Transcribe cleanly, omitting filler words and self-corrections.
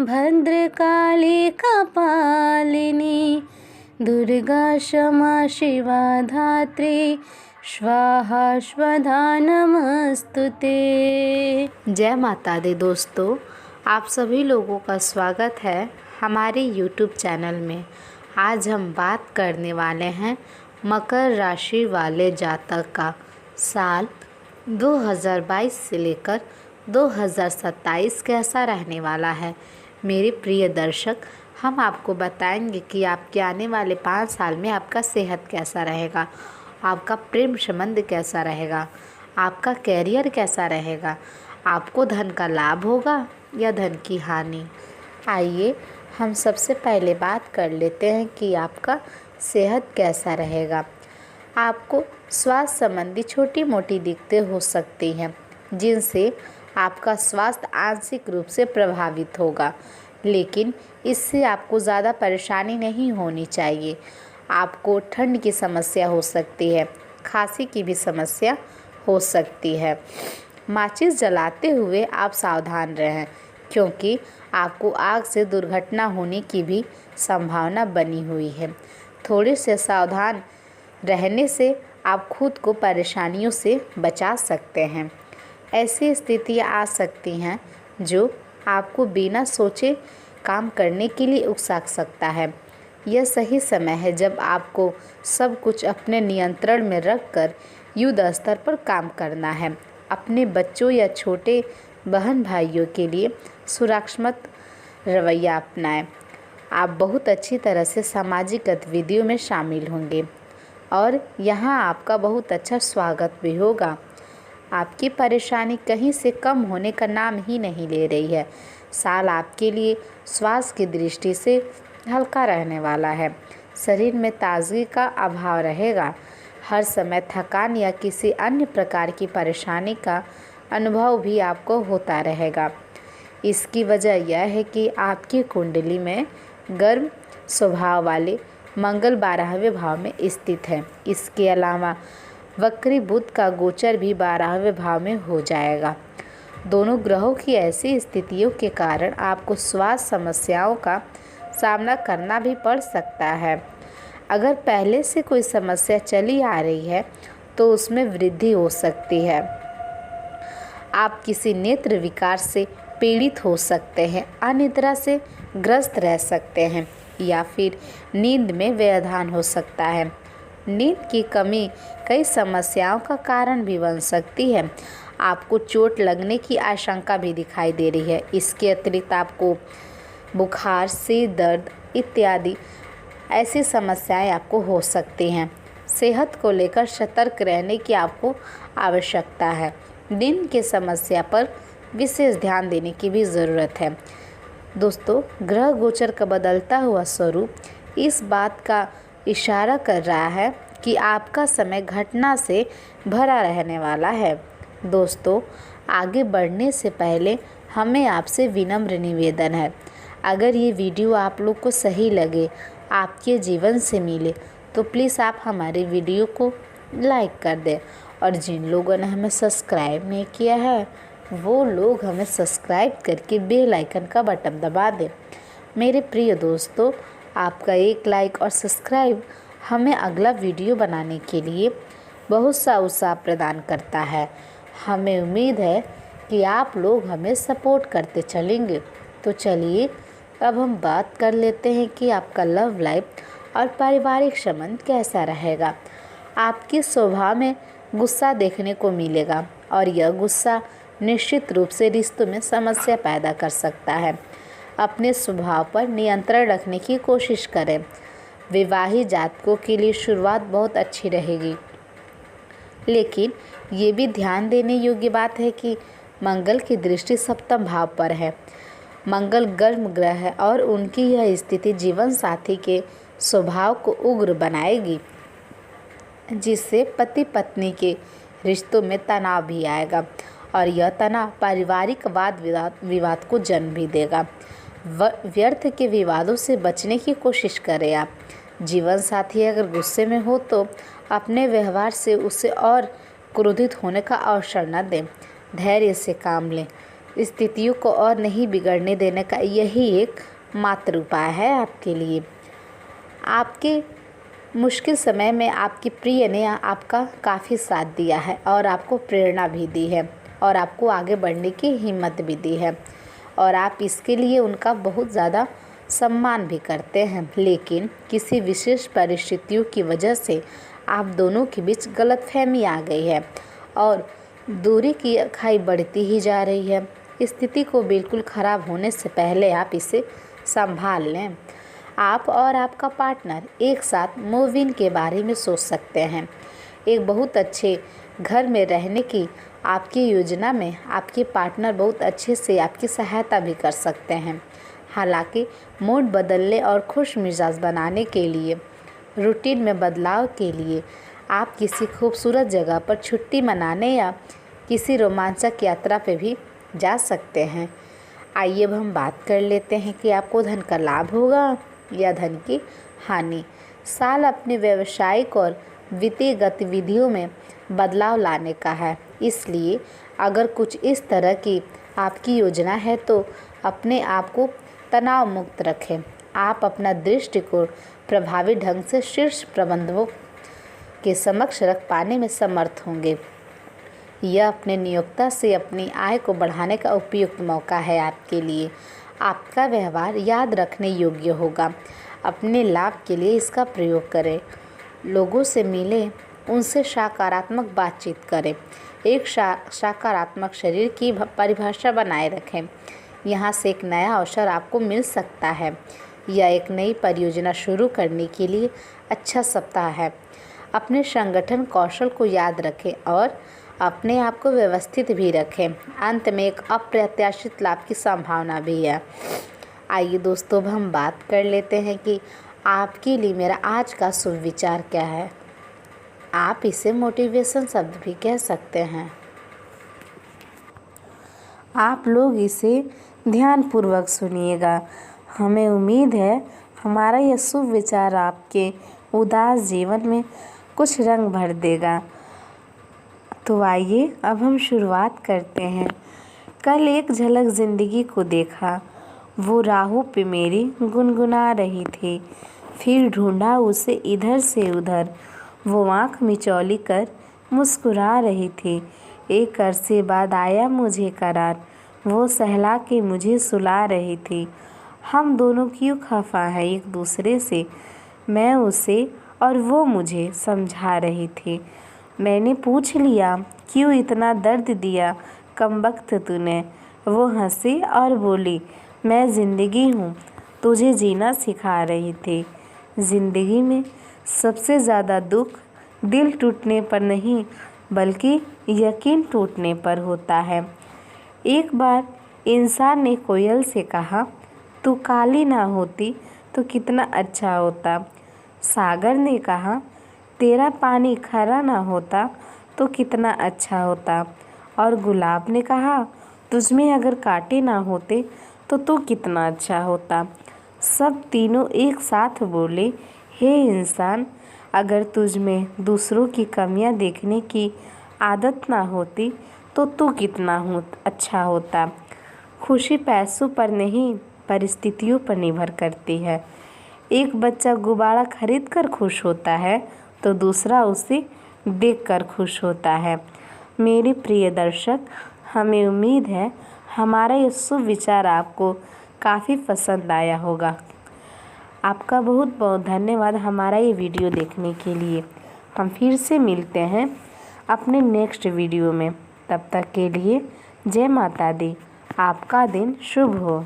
भद्रकाली कपालिनी दुर्गा क्षमा शिवा धात्री स्वाहा स्वधा नमस्तुते। जय माता दी दोस्तों, आप सभी लोगों का स्वागत है हमारे YouTube चैनल में। आज हम बात करने वाले हैं मकर राशि वाले जातक का साल 2022 से लेकर 2027 कैसा रहने वाला है। मेरे प्रिय दर्शक, हम आपको बताएंगे कि आपके आने वाले 5 साल में आपका सेहत कैसा रहेगा, आपका प्रेम संबंध कैसा रहेगा, आपका कैरियर कैसा रहेगा, आपको धन का लाभ होगा या धन की हानि। आइए हम सबसे पहले बात कर लेते हैं कि आपका सेहत कैसा रहेगा। आपको स्वास्थ्य संबंधी छोटी मोटी दिक्कतें हो सकती हैं जिनसे आपका स्वास्थ्य आंशिक रूप से प्रभावित होगा, लेकिन इससे आपको ज़्यादा परेशानी नहीं होनी चाहिए। आपको ठंड की समस्या हो सकती है, खांसी की भी समस्या हो सकती है। माचिस जलाते हुए आप सावधान रहें, क्योंकि आपको आग से दुर्घटना होने की भी संभावना बनी हुई है। थोड़े से सावधान रहने से आप खुद को परेशानियों से बचा सकते हैं। ऐसी स्थितियाँ आ सकती हैं जो आपको बिना सोचे काम करने के लिए उकसा सकता है। यह सही समय है जब आपको सब कुछ अपने नियंत्रण में रखकर युद्ध स्तर पर काम करना है। अपने बच्चों या छोटे बहन भाइयों के लिए सुरक्षात्मक रवैया अपनाएं। आप बहुत अच्छी तरह से सामाजिक गतिविधियों में शामिल होंगे और यहाँ आपका बहुत अच्छा स्वागत भी होगा। आपकी परेशानी कहीं से कम होने का नाम ही नहीं ले रही है। साल आपके लिए स्वास्थ्य की दृष्टि से हल्का रहने वाला है। शरीर में ताजगी का अभाव रहेगा। हर समय थकान या किसी अन्य प्रकार की परेशानी का अनुभव भी आपको होता रहेगा। इसकी वजह यह है कि आपकी कुंडली में गर्म स्वभाव वाले मंगल 12वें भाव में स्थित है। इसके अलावा वक्री बुध का गोचर भी 12वें भाव में हो जाएगा। दोनों ग्रहों की ऐसी स्थितियों के कारण आपको स्वास्थ्य समस्याओं का सामना करना भी पड़ सकता है। अगर पहले से कोई समस्या चली आ रही है तो उसमें वृद्धि हो सकती है। आप किसी नेत्र विकार से पीड़ित हो सकते हैं, अनिद्रा से ग्रस्त रह सकते हैं या फिर नींद में व्यवधान हो सकता है। नींद की कमी कई समस्याओं का कारण भी बन सकती है। आपको चोट लगने की आशंका भी दिखाई दे रही है। इसके अतिरिक्त आपको बुखार, सिर दर्द इत्यादि ऐसी समस्याएं आपको हो सकती हैं। सेहत को लेकर सतर्क रहने की आपको आवश्यकता है। नींद की समस्या पर विशेष ध्यान देने की भी ज़रूरत है। दोस्तों, ग्रह गोचर का बदलता हुआ स्वरूप इस बात का इशारा कर रहा है कि आपका समय घटना से भरा रहने वाला है। दोस्तों, आगे बढ़ने से पहले हमें आपसे विनम्र निवेदन है, अगर ये वीडियो आप लोग को सही लगे, आपके जीवन से मिले, तो प्लीज़ आप हमारे वीडियो को लाइक कर दें और जिन लोगों ने हमें सब्सक्राइब नहीं किया है वो लोग हमें सब्सक्राइब करके बेल आइकन का बटन दबा दें। मेरे प्रिय दोस्तों, आपका एक लाइक और सब्सक्राइब हमें अगला वीडियो बनाने के लिए बहुत सा उत्साह प्रदान करता है। हमें उम्मीद है कि आप लोग हमें सपोर्ट करते चलेंगे। तो चलिए अब हम बात कर लेते हैं कि आपका लव लाइफ और पारिवारिक संबंध कैसा रहेगा। आपके स्वभाव में गुस्सा देखने को मिलेगा और यह गुस्सा निश्चित रूप से रिश्तों में समस्या पैदा कर सकता है। अपने स्वभाव पर नियंत्रण रखने की कोशिश करें। विवाहित जातकों के लिए शुरुआत बहुत अच्छी रहेगी, लेकिन ये भी ध्यान देने योग्य बात है कि मंगल की दृष्टि सप्तम भाव पर है। मंगल गर्म ग्रह है और उनकी यह स्थिति जीवन साथी के स्वभाव को उग्र बनाएगी, जिससे पति पत्नी के रिश्तों में तनाव भी आएगा और यह तनाव पारिवारिक वाद विवाद को जन्म भी देगा। व्यर्थ के विवादों से बचने की कोशिश करें। आप जीवन साथी अगर गुस्से में हो तो अपने व्यवहार से उसे और क्रोधित होने का अवसर न दें। धैर्य से काम लें। स्थितियों को और नहीं बिगड़ने देने का यही एक मात्र उपाय है आपके लिए। आपके मुश्किल समय में आपकी प्रिय ने आपका काफ़ी साथ दिया है और आपको प्रेरणा भी दी है और आपको आगे बढ़ने की हिम्मत भी दी है और आप इसके लिए उनका बहुत ज़्यादा सम्मान भी करते हैं। लेकिन किसी विशेष परिस्थितियों की वजह से आप दोनों के बीच गलतफहमी आ गई है और दूरी की खाई बढ़ती ही जा रही है। स्थिति को बिल्कुल ख़राब होने से पहले आप इसे संभाल लें। आप और आपका पार्टनर एक साथ मूव इन के बारे में सोच सकते हैं। एक बहुत अच्छे घर में रहने की आपकी योजना में आपके पार्टनर बहुत अच्छे से आपकी सहायता भी कर सकते हैं। हालांकि मूड बदलने और खुश मिजाज बनाने के लिए, रूटीन में बदलाव के लिए आप किसी खूबसूरत जगह पर छुट्टी मनाने या किसी रोमांचक यात्रा पे भी जा सकते हैं। आइए अब हम बात कर लेते हैं कि आपको धन का लाभ होगा या धन की हानि। साल अपने व्यावसायिक और वित्तीय गतिविधियों में बदलाव लाने का है, इसलिए अगर कुछ इस तरह की आपकी योजना है तो अपने आप को तनाव मुक्त रखें। आप अपना दृष्टिकोण प्रभावी ढंग से शीर्ष प्रबंधकों के समक्ष रख पाने में समर्थ होंगे। यह अपने नियोक्ता से अपनी आय को बढ़ाने का उपयुक्त मौका है आपके लिए। आपका व्यवहार याद रखने योग्य होगा। अपने लाभ के लिए इसका प्रयोग करें। लोगों से मिलें, उनसे सकारात्मक बातचीत करें। एक सकारात्मक शरीर की परिभाषा बनाए रखें। यहाँ से एक नया अवसर आपको मिल सकता है या एक नई परियोजना शुरू करने के लिए अच्छा सप्ताह है। अपने संगठन कौशल को याद रखें और अपने आप को व्यवस्थित भी रखें। अंत में एक अप्रत्याशित लाभ की संभावना भी है। आइए दोस्तों, अब हम बात कर लेते हैं कि आपके लिए मेरा आज का शुभ विचार क्या है। आप इसे मोटिवेशन शब्द भी कह सकते हैं। आप लोग इसे ध्यानपूर्वक सुनिएगा। हमें उम्मीद है हमारा यह शुभ विचार आपके उदास जीवन में कुछ रंग भर देगा। तो आइए अब हम शुरुआत करते हैं। कल एक झलक ज़िंदगी को देखा, वो राहों पे मेरी गुनगुना रही थी। फिर ढूंढा उसे इधर से उधर, वो आँख मिचौली कर मुस्कुरा रही थी। एक अरसे बाद आया मुझे करार, वो सहला के मुझे सुला रही थी। हम दोनों क्यों खफा हैं एक दूसरे से, मैं उसे और वो मुझे समझा रही थी। मैंने पूछ लिया, क्यों इतना दर्द दिया कमबख्त तूने। वो हंसी और बोली, मैं ज़िंदगी हूँ, तुझे जीना सिखा रही थी। ज़िंदगी में सबसे ज़्यादा दुख दिल टूटने पर नहीं बल्कि यकीन टूटने पर होता है। एक बार इंसान ने कोयल से कहा, तू काली ना होती तो कितना अच्छा होता। सागर ने कहा, तेरा पानी खारा ना होता तो कितना अच्छा होता। और गुलाब ने कहा, तुझमें अगर कांटे ना होते तो तू कितना अच्छा होता। सब तीनों एक साथ बोले, हे इंसान, अगर तुझ में दूसरों की कमियां देखने की आदत ना होती तो तू कितना अच्छा होता। खुशी पैसों पर नहीं परिस्थितियों पर निर्भर करती है। एक बच्चा गुब्बारा खरीद कर खुश होता है तो दूसरा उसे देखकर खुश होता है। मेरे प्रिय दर्शक, हमें उम्मीद है हमारा ये शुभ विचार आपको काफ़ी पसंद आया होगा। आपका बहुत बहुत धन्यवाद हमारा ये वीडियो देखने के लिए। हम फिर से मिलते हैं अपने नेक्स्ट वीडियो में। तब तक के लिए जय माता दी। आपका दिन शुभ हो।